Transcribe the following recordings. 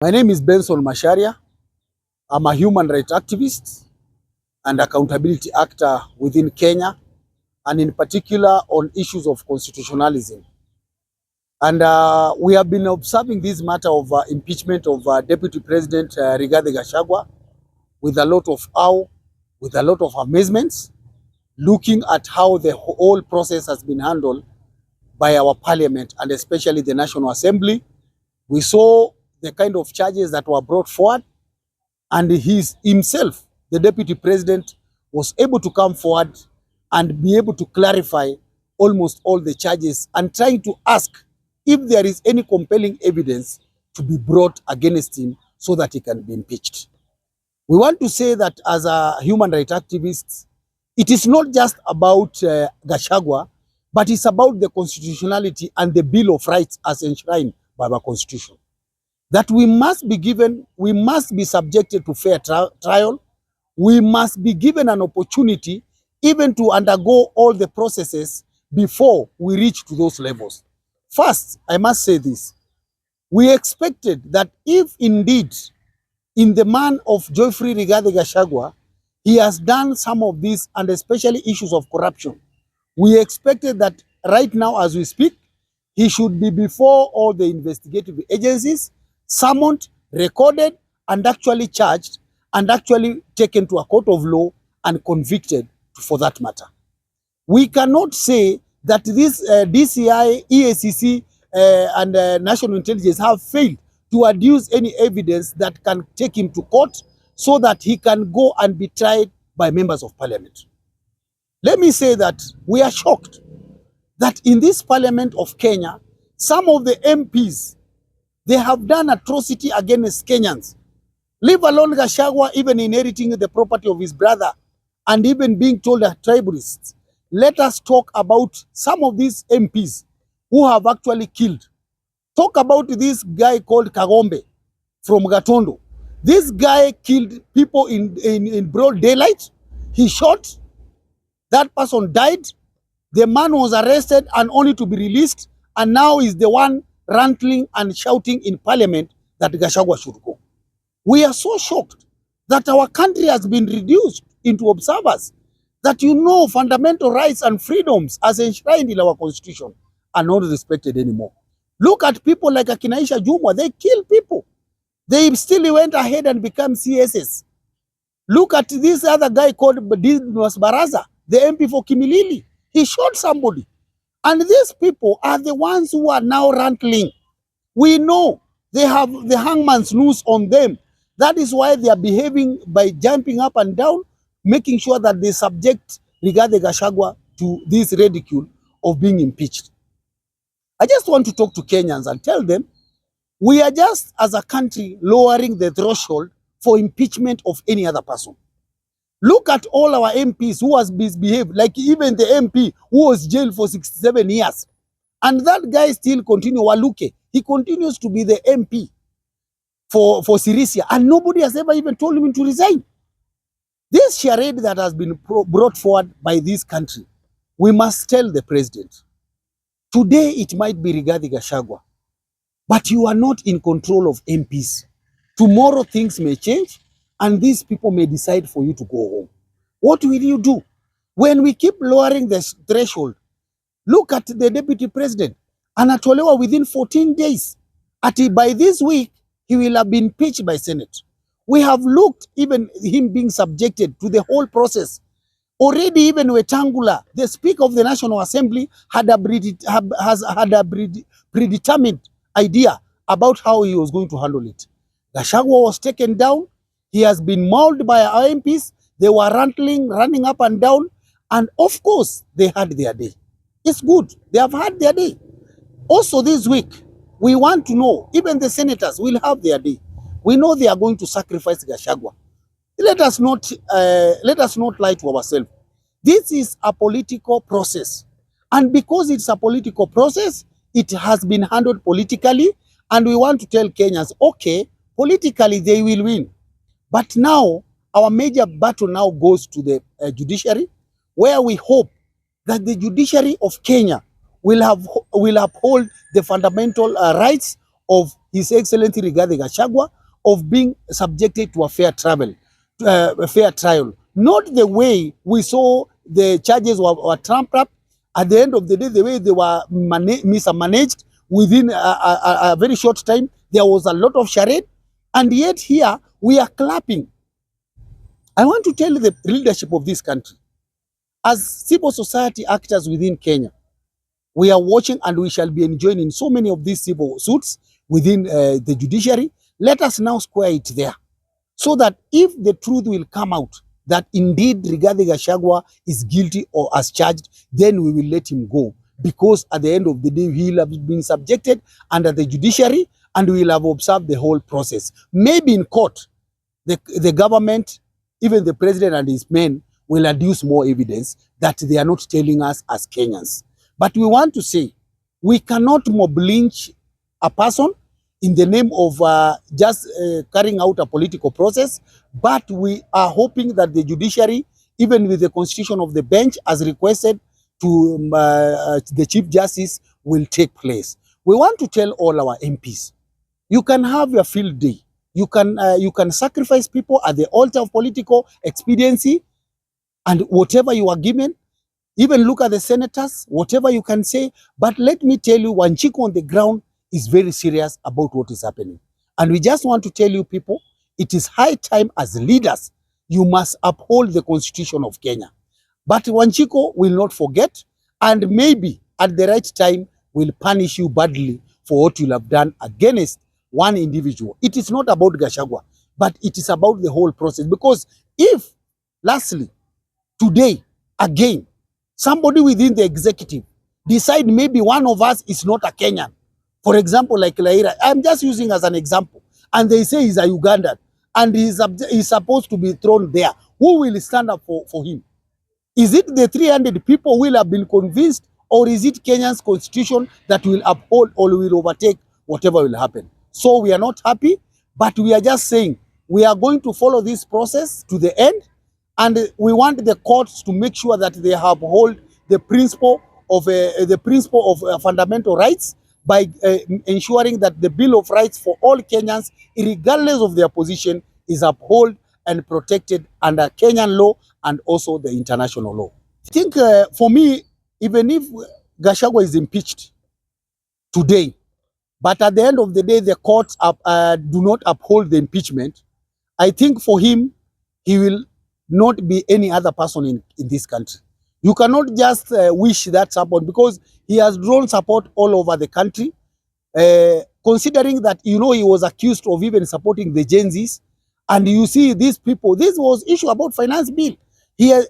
My name is Benson Masharia. I'm a human rights activist and accountability actor within Kenya, and in particular on issues of constitutionalism. And we have been observing this matter of impeachment of Deputy President Rigathi Gachagua with a lot of awe, with a lot of amazements, looking at how the whole process has been handled by our parliament and especially the National Assembly. We saw the kind of charges that were brought forward, and himself, the deputy president, was able to come forward and be able to clarify almost all the charges and trying to ask if there is any compelling evidence to be brought against him so that he can be impeached. We want to say that as a human rights activist, it is not just about Gachagua, but it's about the constitutionality and the Bill of Rights as enshrined by our constitution. That we must be subjected to fair trial. We must be given an opportunity even to undergo all the processes before we reach to those levels. First, I must say this. We expected that if indeed in the man of Geoffrey Rigathi Gachagua, he has done some of these and especially issues of corruption, we expected that right now as we speak, he should be before all the investigative agencies, summoned, recorded, and actually charged, and actually taken to a court of law and convicted for that matter. We cannot say that this DCI, EACC, and National Intelligence have failed to adduce any evidence that can take him to court so that he can go and be tried by members of parliament. Let me say that we are shocked that in this parliament of Kenya, some of the MPs, they have done atrocity against Kenyans. Leave alone Gachagua even inheriting the property of his brother and even being told a tribalist. Let us talk about some of these MPs who have actually killed. Talk about this guy called Kagombe from Gatondo. This guy killed people in broad daylight. He shot. That person died. The man was arrested and only to be released, and now is the one ranting and shouting in parliament that Gachagua should go. We are so shocked that our country has been reduced into observers, that fundamental rights and freedoms as enshrined in our constitution are not respected anymore. Look at people like Akinaisha Jumwa. They kill people. They still went ahead and become CSS. Look at this other guy called Didmus Baraza, the MP for Kimilili. He shot somebody. And these people are the ones who are now ranting. We know they have the hangman's noose on them. That is why they are behaving by jumping up and down, making sure that they subject Rigathi Gachagua to this ridicule of being impeached. I just want to talk to Kenyans and tell them, we are just, as a country, lowering the threshold for impeachment of any other person. Look at all our MPs who has misbehaved, like even the MP who was jailed for 67 years. And that guy still continues, Waluke. He continues to be the MP for Sirisia, and nobody has ever even told him to resign. This charade that has been brought forward by this country, we must tell the president, today it might be Rigathi Gachagua, but you are not in control of MPs. Tomorrow things may change, and these people may decide for you to go home. What will you do? When we keep lowering the threshold, look at the deputy president, Anatolewa within 14 days. By this week, he will have been impeached by Senate. We have looked even him being subjected to the whole process. Already even Wetangula, the Speaker of the National Assembly, had a predetermined idea about how he was going to handle it. Gachagua was taken down. He has been mauled by our MPs. They were running up and down. And of course, they had their day. It's good. They have had their day. Also this week, we want to know, even the senators will have their day. We know they are going to sacrifice Gachagua. Let us not lie to ourselves. This is a political process. And because it's a political process, it has been handled politically. And we want to tell Kenyans, okay, politically they will win. But now, our major battle now goes to the judiciary, where we hope that the judiciary of Kenya will uphold the fundamental rights of His Excellency Rigathi Gachagua of being subjected to a fair trial. Not the way we saw the charges were trumped up. At the end of the day, the way they were mismanaged within a very short time, there was a lot of charade. And yet here, we are clapping. I want to tell the leadership of this country, as civil society actors within Kenya, we are watching and we shall be enjoying in so many of these civil suits within the judiciary. Let us now square it there, so that if the truth will come out that indeed Rigathi Gachagua is guilty or as charged, then we will let him go. Because at the end of the day, he will have been subjected under the judiciary and we will have observed the whole process. Maybe in court, the government, even the president and his men, will adduce more evidence that they are not telling us as Kenyans. But we want to say, we cannot mob lynch a person in the name of just carrying out a political process, but we are hoping that the judiciary, even with the constitution of the bench as requested to the Chief Justice, will take place. We want to tell all our MPs, you can have your field day. You can sacrifice people at the altar of political expediency, and whatever you are given, even look at the senators, whatever you can say. But let me tell you, Wanjiku on the ground is very serious about what is happening. And we just want to tell you people, it is high time as leaders, you must uphold the constitution of Kenya. But Wanjiku will not forget, and maybe at the right time will punish you badly for what you have done against one individual. It is not about Gachagua, but it is about the whole process. Because if, lastly, today, again, somebody within the executive decide maybe one of us is not a Kenyan, for example, like Laira, I'm just using as an example, and they say he's a Ugandan, and he's supposed to be thrown there, who will stand up for him? Is it the 300 people who will have been convinced, or is it Kenya's constitution that will uphold or will overtake whatever will happen? So we are not happy, but we are just saying we are going to follow this process to the end, and we want the courts to make sure that they uphold the principle of fundamental rights by ensuring that the Bill of Rights for all Kenyans, regardless of their position, is upheld and protected under Kenyan law and also the international law. I think for me, even if Gachagua is impeached today, but at the end of the day, the courts do not uphold the impeachment, I think for him, he will not be any other person in this country. You cannot just wish that support, because he has drawn support all over the country, considering that, you know, he was accused of even supporting the Gen Zs. And you see these people, this was issue about finance bill.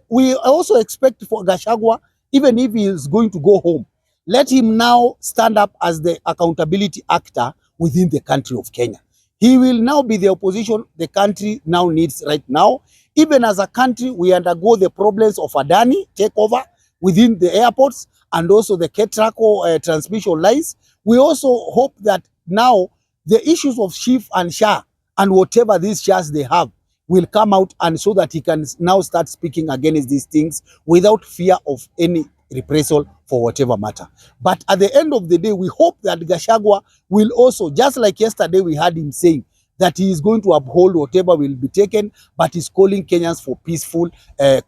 We also expect for Gachagua, even if he is going to go home, let him now stand up as the accountability actor within the country of Kenya. He will now be the opposition the country now needs right now. Even as a country, we undergo the problems of Adani takeover within the airports and also the Keroche transmission lines. We also hope that now the issues of Chief and Shah and whatever these shares they have will come out, and so that he can now start speaking against these things without fear of any reprisal for whatever matter. But at the end of the day, we hope that Gachagua will also, just like yesterday we had him saying that he is going to uphold whatever will be taken, but he's calling Kenyans for peaceful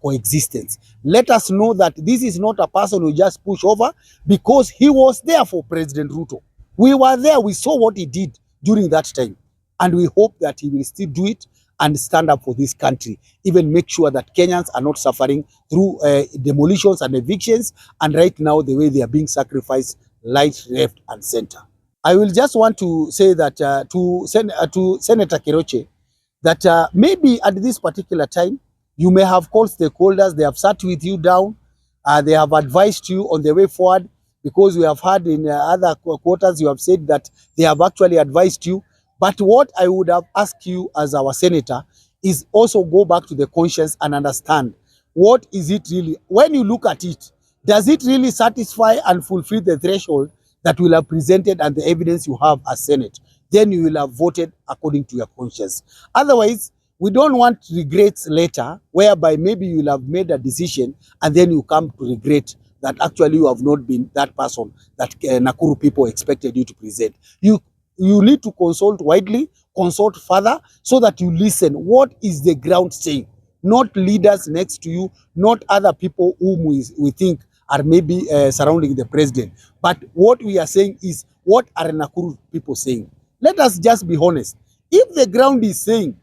coexistence. Let us know that this is not a person who just push over, because he was there for President Ruto. We were there, we saw what he did during that time. And we hope that he will still do it and stand up for this country, even make sure that Kenyans are not suffering through demolitions and evictions, and right now the way they are being sacrificed right, left and center. I will just want to say that to Senator Keroche, that maybe at this particular time, you may have called stakeholders, they have sat with you down, they have advised you on the way forward, because we have heard in other quarters, you have said that they have actually advised you. But what I would have asked you as our senator is also go back to the conscience and understand, what is it really, when you look at it, does it really satisfy and fulfill the threshold that will have presented and the evidence you have as Senate? Then you will have voted according to your conscience. Otherwise, we don't want regrets later, whereby maybe you will have made a decision and then you come to regret that actually you have not been that person that Nakuru people expected you to present. you need to consult widely, consult further, so that you listen. What is the ground saying? Not leaders next to you, not other people whom we think are maybe surrounding the president. But what we are saying is, what are Nakuru people saying? Let us just be honest. If the ground is saying,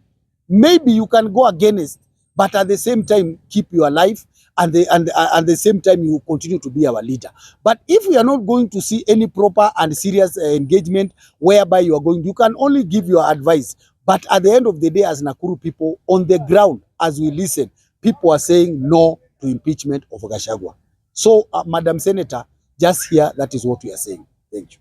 maybe you can go against, but at the same time keep your life, and at the same time you continue to be our leader. But if we are not going to see any proper and serious engagement whereby you are going, you can only give your advice. But at the end of the day, as Nakuru people, on the ground, as we listen, people are saying no to impeachment of Gachagua. So, Madam Senator, just here, that is what we are saying. Thank you.